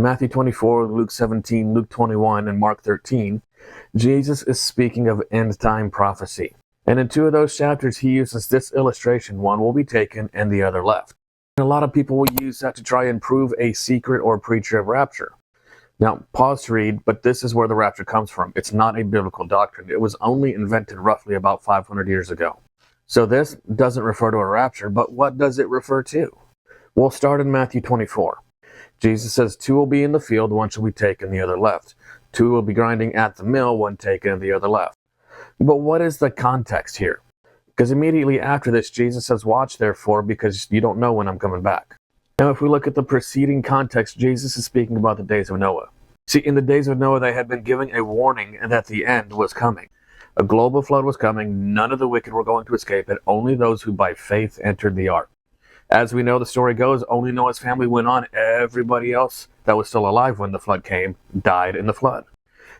Matthew 24, Luke 17, Luke 21, and Mark 13, Jesus is speaking of end-time prophecy. And in two of those chapters, he uses this illustration. One will be taken and the other left. And a lot of people will use that to try and prove a secret or pre-trib rapture. Now, pause to read, but this is where the rapture comes from. It's not a biblical doctrine. It was only invented roughly about 500 years ago. So this doesn't refer to a rapture, but what does it refer to? We'll start in Matthew 24. Jesus says, 2 will be in the field, 1 shall be taken, the other left. 2 will be grinding at the mill, 1 taken, and the other left. But what is the context here? Because immediately after this, Jesus says, watch therefore, because you don't know when I'm coming back. Now, if we look at the preceding context, Jesus is speaking about the days of Noah. See, in the days of Noah, they had been giving a warning that the end was coming. A global flood was coming, none of the wicked were going to escape, and only those who by faith entered the ark. As we know, the story goes, only Noah's family went on. Everybody else that was still alive when the flood came died in the flood.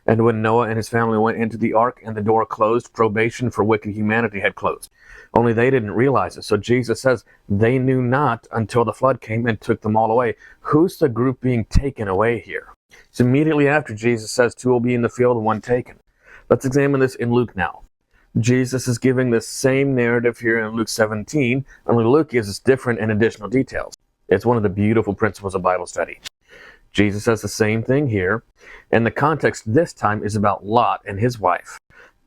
And when Noah and his family went into the ark and the door closed, probation for wicked humanity had closed. Only they didn't realize it. So Jesus says they knew not until the flood came and took them all away. Who's the group being taken away here? So immediately after, Jesus says 2 will be in the field, 1 taken. Let's examine this in Luke now. Jesus is giving the same narrative here in Luke 17, only Luke gives us different and additional details. It's one of the beautiful principles of Bible study. Jesus says the same thing here, and the context this time is about Lot and his wife.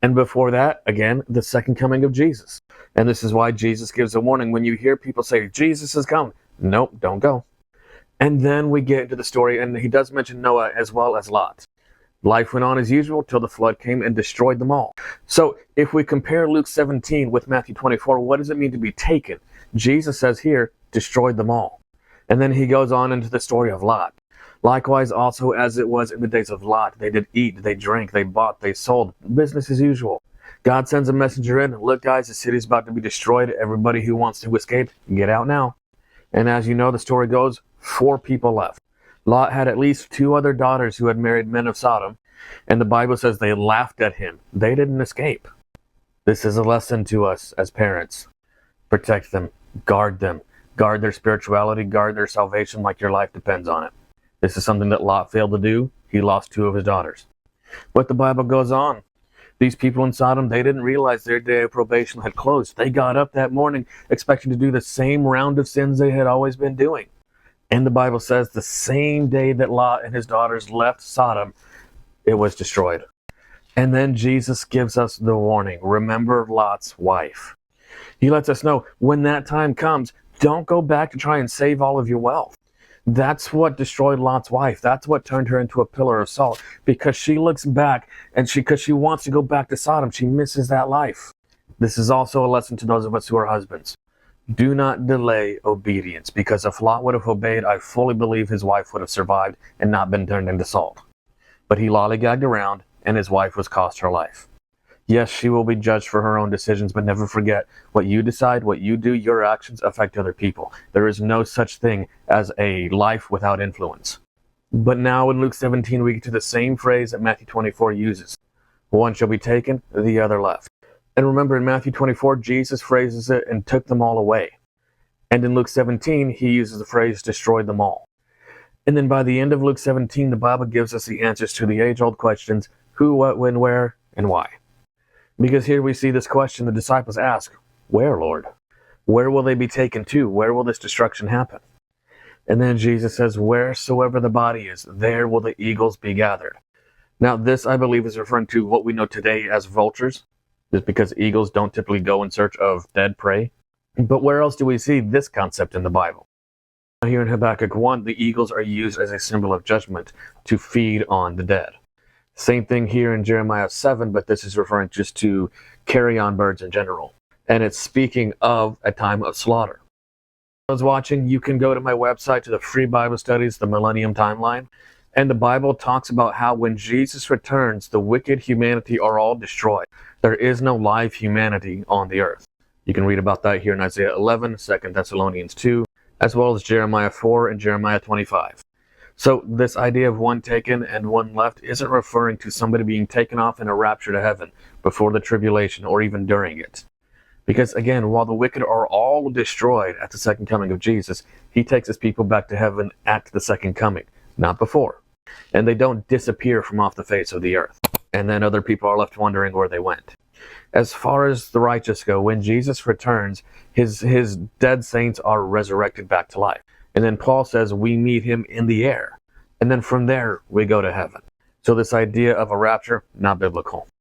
And before that, again, the second coming of Jesus. And this is why Jesus gives a warning. When you hear people say, Jesus has come, nope, don't go. And then we get into the story, and he does mention Noah as well as Lot. Life went on as usual till the flood came and destroyed them all. So if we compare Luke 17 with Matthew 24, what does it mean to be taken? Jesus says here, destroyed them all. And then he goes on into the story of Lot. Likewise, also as it was in the days of Lot, they did eat, they drank, they bought, they sold, business as usual. God sends a messenger in, look guys, the city's about to be destroyed. Everybody who wants to escape, get out now. And as you know, the story goes, 4 people left. Lot had at least 2 other daughters who had married men of Sodom, and the Bible says they laughed at him. They didn't escape. This is a lesson to us as parents. Protect them, guard their spirituality, guard their salvation like your life depends on it. This is something that Lot failed to do. He lost 2 of his daughters. But the Bible goes on. These people in Sodom, they didn't realize their day of probation had closed. They got up that morning expecting to do the same round of sins they had always been doing. And the Bible says the same day that Lot and his daughters left Sodom, it was destroyed. And then Jesus gives us the warning. Remember Lot's wife. He lets us know when that time comes, don't go back to try and save all of your wealth. That's what destroyed Lot's wife. That's what turned her into a pillar of salt. Because she looks back and because she wants to go back to Sodom, she misses that life. This is also a lesson to those of us who are husbands. Do not delay obedience, because if Lot would have obeyed, I fully believe his wife would have survived and not been turned into salt. But he lollygagged around, and his wife was cost her life. Yes, she will be judged for her own decisions, but never forget, what you decide, what you do, your actions affect other people. There is no such thing as a life without influence. But now in Luke 17, we get to the same phrase that Matthew 24 uses. 1 shall be taken, the other left. And remember, in Matthew 24, Jesus phrases it and took them all away. And in Luke 17, he uses the phrase destroyed them all. And then by the end of Luke 17, the Bible gives us the answers to the age-old questions, who, what, when, where, and why. Because here we see this question the disciples ask, where, Lord? Where will they be taken to? Where will this destruction happen? And then Jesus says, wheresoever the body is, there will the eagles be gathered. Now this, I believe, is referring to what we know today as vultures, just because eagles don't typically go in search of dead prey. But where else do we see this concept in the Bible? Here in Habakkuk 1, the eagles are used as a symbol of judgment to feed on the dead. Same thing here in Jeremiah 7, but this is referring just to carrion birds in general. And it's speaking of a time of slaughter. Those watching, you can go to my website to the free Bible studies, the Millennium Timeline. And the Bible talks about how when Jesus returns, the wicked humanity are all destroyed. There is no live humanity on the earth. You can read about that here in Isaiah 11, 2 Thessalonians 2, as well as Jeremiah 4 and Jeremiah 25. So this idea of 1 taken and 1 left isn't referring to somebody being taken off in a rapture to heaven before the tribulation or even during it. Because again, while the wicked are all destroyed at the second coming of Jesus, he takes his people back to heaven at the second coming. not before. And they don't disappear from off the face of the earth. And then other people are left wondering where they went. As far as the righteous go, when Jesus returns, his dead saints are resurrected back to life. And then Paul says we meet him in the air. And then from there, we go to heaven. So this idea of a rapture, not biblical.